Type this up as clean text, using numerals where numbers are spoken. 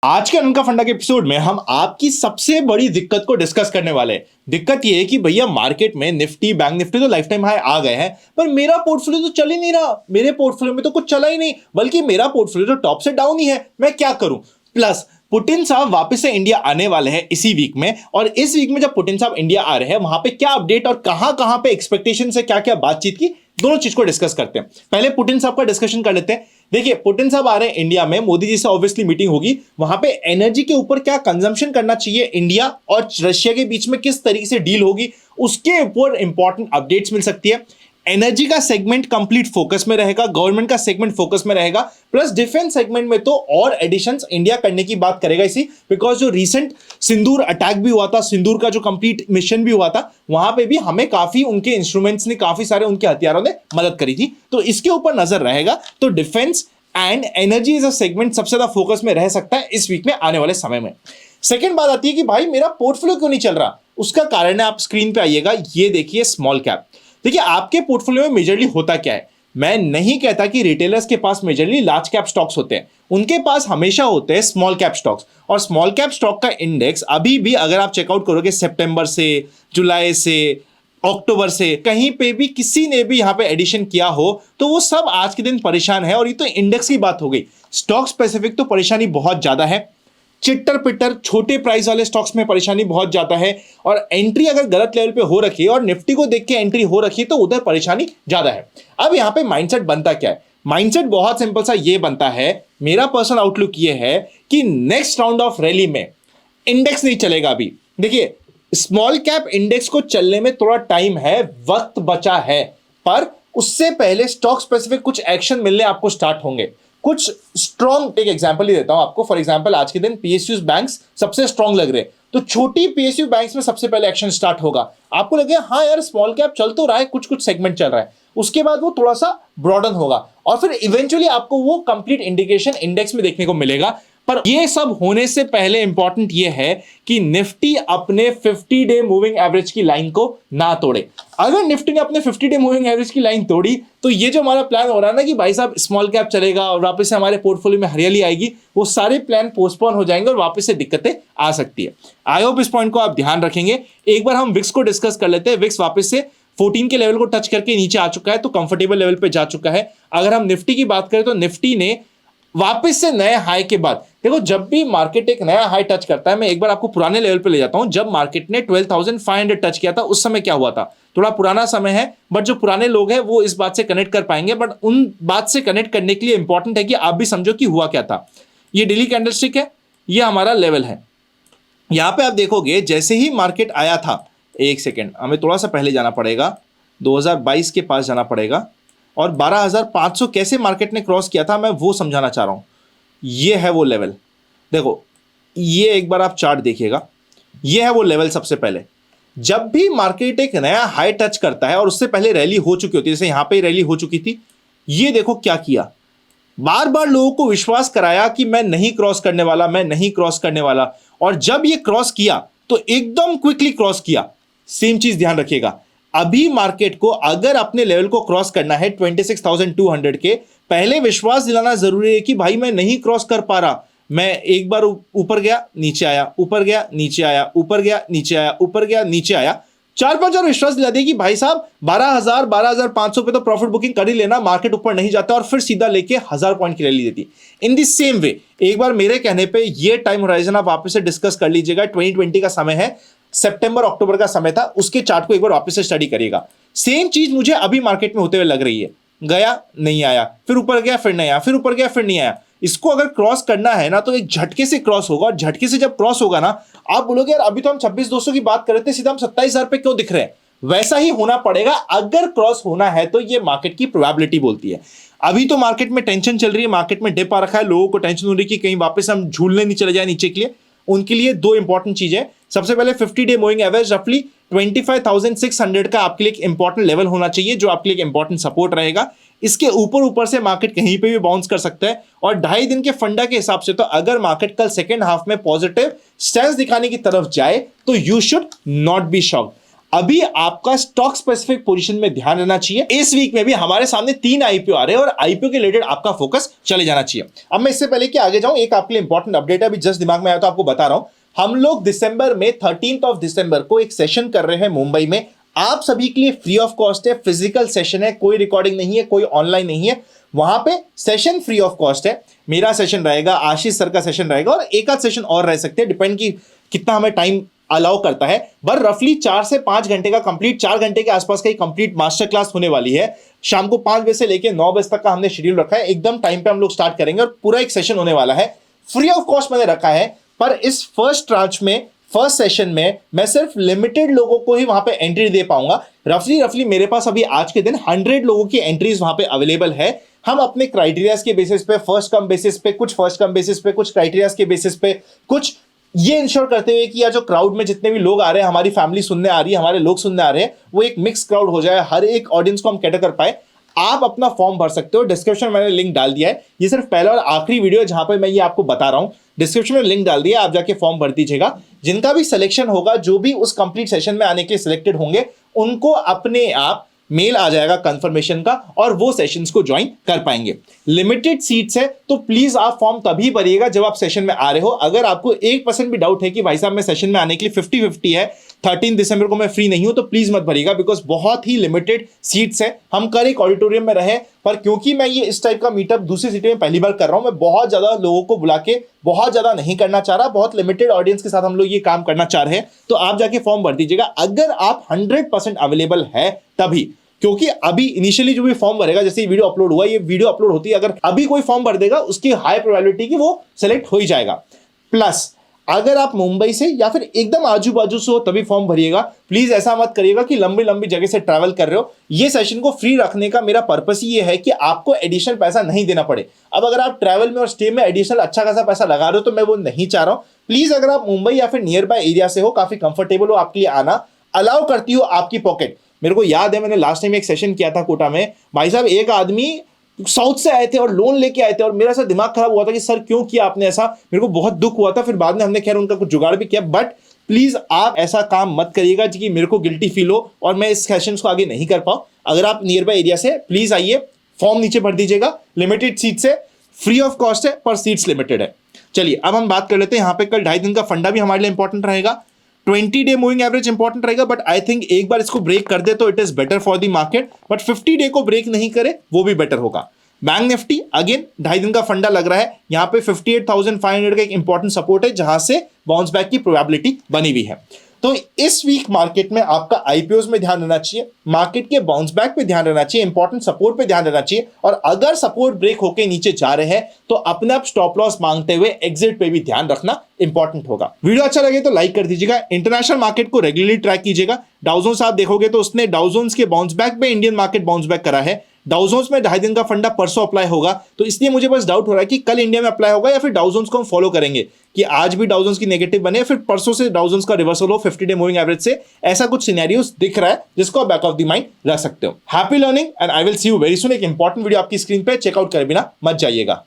आज के अनका फंडा के एपिसोड में हम आपकी सबसे बड़ी दिक्कत को डिस्कस करने वाले हैं। दिक्कत यह है कि भैया मार्केट में निफ्टी बैंक निफ्टी तो लाइफ टाइम हाई आ गए हैं, पर मेरा पोर्टफोलियो तो चल ही नहीं रहा। मेरे पोर्टफोलियो में तो कुछ चला ही नहीं, बल्कि मेरा पोर्टफोलियो तो टॉप से डाउन ही है। मैं क्या करूं? प्लस पुतिन साहब वापस से इंडिया आने वाले हैं इसी वीक में, और इस वीक में जब पुतिन साहब इंडिया आ रहे हैं वहां पे क्या अपडेट और कहां पे एक्सपेक्टेशन से क्या क्या बातचीत की, दोनों चीज को डिस्कस करते हैं। पहले पुतिन साहब का डिस्कशन कर लेते हैं। देखिए, पुतिन साहब आ रहे हैं इंडिया में, मोदी जी से ऑब्वियसली मीटिंग होगी। वहां पे एनर्जी के ऊपर क्या कंजम्पशन करना चाहिए इंडिया और रशिया के बीच में किस तरीके से डील होगी, उसके ऊपर इंपॉर्टेंट अपडेट्स मिल सकती है। एनर्जी का सेगमेंट कंप्लीट फोकस में रहेगा, गवर्नमेंट का सेगमेंट फोकस में रहेगा, प्लस डिफेंस सेगमेंट में तो और एडिशंस इंडिया करने की बात करेगा इसी, बिकॉज जो रीसेंट सिंदूर अटैक भी हुआ था, सिंदूर का जो कंप्लीट मिशन भी हुआ था, वहां पे भी हमें काफी उनके इंस्ट्रूमेंट्स ने, काफी सारे उनके हथियारों ने मदद करी थी, तो इसके ऊपर नजर रहेगा। तो defence and energy is a segment सबसे ज्यादा फोकस में रह सकता है इस वीक में आने वाले समय में। सेकेंड बात आती है कि भाई मेरा पोर्टफोलियो क्यों नहीं चल रहा। उसका कारण है, आप स्क्रीन पे आइएगा, ये देखिए स्मॉल कैप। देखिए आपके पोर्टफोलियो में मेजरली होता क्या है। मैं नहीं कहता कि रिटेलर्स के पास मेजरली लार्ज कैप स्टॉक्स होते हैं, उनके पास हमेशा होते हैं स्मॉल कैप स्टॉक्स। और स्मॉल कैप स्टॉक का इंडेक्स अभी भी अगर आप चेकआउट करोगे सितंबर से, जुलाई से, अक्टूबर से, कहीं पे भी किसी ने भी यहां पे एडिशन किया हो तो वो सब आज के दिन परेशान है। और ये तो इंडेक्स की बात हो गई, स्टॉक स्पेसिफिक तो परेशानी बहुत ज्यादा है। चिट्टर पिट्टर छोटे प्राइस वाले स्टॉक्स में परेशानी बहुत ज्यादा है, और एंट्री अगर गलत लेवल पे हो रखी है और निफ्टी को देख के एंट्री हो रखी है तो उधर परेशानी ज्यादा है। अब यहां पे माइंडसेट बनता क्या है? माइंडसेट बहुत सिंपल सा ये बनता है, मेरा पर्सनल आउटलुक ये है कि नेक्स्ट राउंड ऑफ रैली में इंडेक्स नहीं चलेगा। अभी देखिए, स्मॉल कैप इंडेक्स को चलने में थोड़ा टाइम है, वक्त बचा है, पर उससे पहले स्टॉक स्पेसिफिक कुछ एक्शन मिलने आपको स्टार्ट होंगे। कुछ स्ट्रॉन्ग, एक एग्जांपल ही देता हूं आपको। फॉर एग्जांपल आज के दिन पीएसयू बैंक्स सबसे स्ट्रॉन्ग लग रहे हैं, तो छोटी पीएसयू बैंक्स में सबसे पहले एक्शन स्टार्ट होगा। आपको लगे हाँ यार स्मॉल कैप चल तो रहा है, कुछ कुछ सेगमेंट चल रहा है, उसके बाद वो थोड़ा सा ब्रॉडन होगा और फिर इवेंचुअली आपको वो कंप्लीट इंडिकेशन इंडेक्स में देखने को मिलेगा। पर ये सब होने से पहले इंपॉर्टेंट ये है कि निफ्टी अपने 50 डे मूविंग एवरेज की लाइन को ना तोड़े। अगर निफ्टी ने अपने 50 डे मूविंग एवरेज की लाइन तोड़ी तो ये जो हमारा प्लान हो रहा है ना कि भाई साहब स्मॉल कैप चलेगा और वापस से हमारे पोर्टफोलियो में हरियाली आएगी, वो सारे प्लान पोस्टपोन हो जाएंगे और वापस से दिक्कतें आ सकती है। आई होप इस पॉइंट को आप ध्यान रखेंगे। एक बार हम विक्स को डिस्कस कर लेते हैं। विक्स वापस से 14 के लेवल को टच करके नीचे आ चुका है, तो कंफर्टेबल लेवल पे जा चुका है। अगर हम निफ्टी की बात करें तो निफ्टी ने वापस से नए हाई के बाद, देखो जब भी मार्केट एक नया हाई टच करता है, मैं एक बार आपको पुराने लेवल पे ले जाता हूं। जब मार्केट ने 12,500 टच किया था उस समय क्या हुआ था, थोड़ा पुराना समय है, बट जो पुराने लोग हैं वो इस बात से कनेक्ट कर पाएंगे। बट उन बात से कनेक्ट करने के लिए इंपॉर्टेंट है कि आप भी समझो कि हुआ क्या था। ये डेली कैंडलस्टिक है, ये हमारा लेवल है। यहां पे आप देखोगे जैसे ही मार्केट आया था, एक सेकेंड हमें थोड़ा सा पहले जाना पड़ेगा, 2022 के पास जाना पड़ेगा, और 12,500 कैसे मार्केट ने क्रॉस किया था मैं वो समझाना चाह रहा हूं। ये है वो लेवल, देखो ये एक बार आप चार्ट देखिएगा, ये है वो लेवल। सबसे पहले जब भी मार्केट एक नया हाई टच करता है और उससे पहले रैली हो चुकी होती है, जैसे यहां पे रैली हो चुकी थी, ये देखो क्या किया, बार बार लोगों को विश्वास कराया कि मैं नहीं क्रॉस करने वाला, मैं नहीं क्रॉस करने वाला, और जब ये क्रॉस किया तो एकदम क्विकली क्रॉस किया। सेम चीज ध्यान रखिएगा, अभी मार्केट को अगर अपने लेवल को क्रॉस करना है 26,200 के, पहले विश्वास दिलाना जरूरी है कि भाई मैं नहीं क्रॉस कर पा रहा। मैं एक बार ऊपर गया नीचे आया, ऊपर गया नीचे आया, ऊपर गया नीचे आया, ऊपर गया नीचे आया, 4-5 बार विश्वास दिला दिया कि भाई साहब 12,000 12,500 पे तो प्रॉफिट बुकिंग कर ही लेना, मार्केट ऊपर नहीं जाता, और फिर सीधा लेके 1000 पॉइंट की रैली देती। इन दी सेम वे एक बार मेरे कहने पे ये टाइम होराइजन आप वापस से डिस्कस कर लीजिएगा। 2020 का समय है, सितंबर अक्टूबर का समय था, उसके चार्ट को एक बार वापस से स्टडी करिएगा। सेम चीज मुझे अभी मार्केट में होते हुए लग रही है, गया नहीं आया, फिर ऊपर गया फिर नहीं आया, फिर ऊपर गया फिर नहीं आया। इसको अगर क्रॉस करना है ना तो एक झटके से क्रॉस होगा, और झटके से जब क्रॉस होगा ना, आप बोलोगे यार अभी तो हम 26,200 की बात कर रहे थे, सीधा हम 27,000 पे क्यों दिख रहे हैं। वैसा ही होना पड़ेगा, अगर क्रॉस होना है तो ये मार्केट की प्रोबेबिलिटी बोलती है। अभी तो मार्केट में टेंशन चल रही है, मार्केट में डिप आ रखा है, लोगों को टेंशन हो रही है कि कहीं वापस हम झूलने नहीं चले जाए नीचे के लिए। उनके लिए दो इंपॉर्टेंट चीजें, सबसे पहले 50 डे मूविंग एवरेज रफली 25,600 का आपके लिए एक इंपॉर्टेंट लेवल होना चाहिए, जो आपके लिए एक इंपॉर्टेंट सपोर्ट रहेगा। इसके ऊपर से मार्केट कहीं पे भी बाउंस कर सकता है, और 2.5 दिन के फंडा के हिसाब से तो अगर मार्केट कल सेकेंड हाफ में पॉजिटिव स्टैंस दिखाने की तरफ जाए तो you should not be shocked. अभी आपका स्टॉक स्पेसिफिक पोजीशन में ध्यान रहना चाहिए। इस वीक में भी हमारे सामने 3 आईपीओ आ रहे हैं और आईपीओ के रिलेटेड आपका फोकस चले जाना चाहिए। अब मैं इससे पहले कि आगे जाऊं, एक आपके लिए इंपॉर्टेंट अपडेट है, अभी जस्ट दिमाग में आया तो आपको बता रहा हूं। हम लोग दिसंबर में 13 दिसंबर को एक सेशन कर रहे हैं मुंबई में, आप सभी के लिए फ्री ऑफ कॉस्ट है, फिजिकल सेशन है, कोई रिकॉर्डिंग नहीं है, कोई ऑनलाइन नहीं है। वहां पे सेशन फ्री ऑफ कॉस्ट है, मेरा सेशन रहेगा, आशीष सर का सेशन रहेगा और एक आध सेशन और रह सकते हैं, डिपेंड की कितना हमें टाइम अलाउ करता है। पर रफली 4 से 5 घंटे का कंप्लीट, 4 घंटे के आसपास का कंप्लीट मास्टर क्लास होने वाली है। शाम को 5 बजे से लेकर 9 बजे तक का हमने शेड्यूल रखा है, एकदम टाइम पे हम लोग स्टार्ट करेंगे और पूरा एक सेशन होने वाला है, फ्री ऑफ कॉस्ट मैंने रखा है। पर इस फर्स्ट ट्रांच में, फर्स्ट सेशन में मैं सिर्फ लिमिटेड लोगों को ही वहां पे एंट्री दे पाऊंगा। रफली मेरे पास अभी आज के दिन 100 लोगों की एंट्रीज वहां पे अवेलेबल है। हम अपने क्राइटेरियाज के बेसिस पे, फर्स्ट कम बेसिस पे, कुछ क्राइटेरियाज के बेसिस पे, कुछ ये इंश्योर करते हुए कि यार जो क्राउड में जितने भी लोग आ रहे हैं, हमारी फैमिली सुनने आ रही है, हमारे लोग सुनने आ रहे हैं, वो एक मिक्स क्राउड हो जाए, हर एक ऑडियंस को हम कैटर कर पाए। आप अपना फॉर्म भर सकते हो, डिस्क्रिप्शन में मैंने लिंक डाल दिया है। ये सिर्फ पहला और आखिरी वीडियो है जहां पे मैं ये आपको बता रहा हूं, डिस्क्रिप्शन में लिंक डाल दिया, आप जाके फॉर्म भर दीजिएगा। जिनका भी सिलेक्शन होगा, जो भी उस कंप्लीट सेशन में आने के लिए सिलेक्टेड होंगे, उनको अपने आप मेल आ जाएगा कंफर्मेशन का और वो सेशंस को ज्वाइन कर पाएंगे। लिमिटेड सीट्स है तो प्लीज आप फॉर्म तभी भरिएगा जब आप सेशन में आ रहे हो। अगर आपको 1% भी डाउट है कि भाई साहब मैं सेशन में आने के लिए 50-50 है, 13 दिसंबर को मैं फ्री नहीं हूं, तो प्लीज मत भरिएगा, बिकॉज बहुत ही लिमिटेड सीट्स है। हम कल एक ऑडिटोरियम में रहे, पर क्योंकि मैं ये इस टाइप का मीटअप दूसरी सिटी में पहली बार कर रहा हूं, मैं बहुत ज्यादा लोगों को बुला के बहुत ज्यादा नहीं करना चाह रहा, बहुत लिमिटेड ऑडियंस के साथ हम लोग ये काम करना चाह रहे हैं। तो आप जाके फॉर्म भर दीजिएगा अगर आप 100% अवेलेबल है तभी, क्योंकि अभी इनिशियली जो भी फॉर्म भरेगा, जैसे ये वीडियो अपलोड हुआ, ये वीडियो अपलोड होती है, अगर अभी कोई फॉर्म भर देगा उसकी हाई प्रोबेबिलिटी कि वो सेलेक्ट हो ही जाएगा। प्लस अगर आप मुंबई से या फिर एकदम आजू बाजू से हो तभी फॉर्म भरिएगा। प्लीज ऐसा मत करिएगा कि लंबी लंबी जगह से ट्रैवल कर रहे हो। ये सेशन को फ्री रखने का मेरा पर्पस ये है कि आपको एडिशनल पैसा नहीं देना पड़े। अब अगर आप ट्रैवल में और स्टे में एडिशनल अच्छा खासा पैसा लगा रहे हो तो मैं वो नहीं चाह रहा हूं। प्लीज अगर आप मुंबई या फिर नियर बाय एरिया से हो, काफी कंफर्टेबल हो आपके लिए आना, अलाउ करती हो आपकी पॉकेट। मेरे को याद है मैंने लास्ट टाइम एक सेशन किया था कोटा में, भाई साहब एक आदमी साउथ से आए थे और लोन लेके आए थे और मेरा ऐसा दिमाग खराब हुआ था कि सर क्यों किया आपने ऐसा, मेरे को बहुत दुख हुआ था। फिर बाद में हमने खैर उनका कुछ जुगाड़ भी किया, बट प्लीज आप ऐसा काम मत करिएगा कि मेरे को गिल्टी फील हो और मैं इस सेशन को आगे नहीं कर पाऊं। अगर आप नियर बाय एरिया से प्लीज आइए, फॉर्म नीचे भर दीजिएगा, लिमिटेड सीट्स है, फ्री ऑफ कॉस्ट है, पर सीट्स लिमिटेड है। चलिए अब हम बात कर लेते हैं, यहाँ पे कल 2.5 दिन का फंडा भी हमारे लिए इंपॉर्टेंट रहेगा, 20-डे मूविंग एवरेज इंपॉर्टेंट रहेगा, बट आई थिंक एक बार इसको ब्रेक कर दे तो it is better for the market, but 50 day को ब्रेक नहीं करे वो भी बेटर होगा। बैंक निफ्टी अगेन 2.5 दिन का फंडा लग रहा है, यहां पे 58,500 का एक इंपॉर्टेंट सपोर्ट है जहां से बाउंस बैक की प्रोबेबिलिटी बनी हुई है। तो इस वीक मार्केट में आपका आईपीओस में ध्यान रहना चाहिए, मार्केट के बाउंस बैक पे ध्यान रहना चाहिए, इंपॉर्टेंट सपोर्ट पे ध्यान रहना चाहिए, और अगर सपोर्ट ब्रेक होके नीचे जा रहे हैं तो अपने आप स्टॉप लॉस मांगते हुए एग्जिट पे भी ध्यान रखना इंपॉर्टेंट होगा। वीडियो अच्छा लगे तो लाइक कर दीजिएगा, इंटरनेशनल मार्केट को रेगुलरली ट्रैक कीजिएगा। डाउ जोन्स आप देखोगे तो उसने डाउ जोन्स के बाउंस बैक पे इंडियन मार्केट बाउंस बैक करा है। डाउ जोन्स में 2.5 दिन का फंडा परसों अप्लाई होगा, तो इसलिए मुझे बस डाउट हो रहा है कि कल इंडिया में अप्लाई होगा या फिर डाउ जोन्स को हम फॉलो करेंगे कि आज भी डाउ जोन्स की नेगेटिव बने, फिर परसों से डाउ जोन्स का रिवर्सल हो 50-डे मूविंग एवरेज से। ऐसा कुछ सिनेरियोस दिख रहा है जिसको आप बैक ऑफ द माइंड रख सकते हो। Happy learning and I will see you very soon. एक इंपॉर्टेंट वीडियो आपकी स्क्रीन पे चेकआउट करे बिना मत जाइएगा।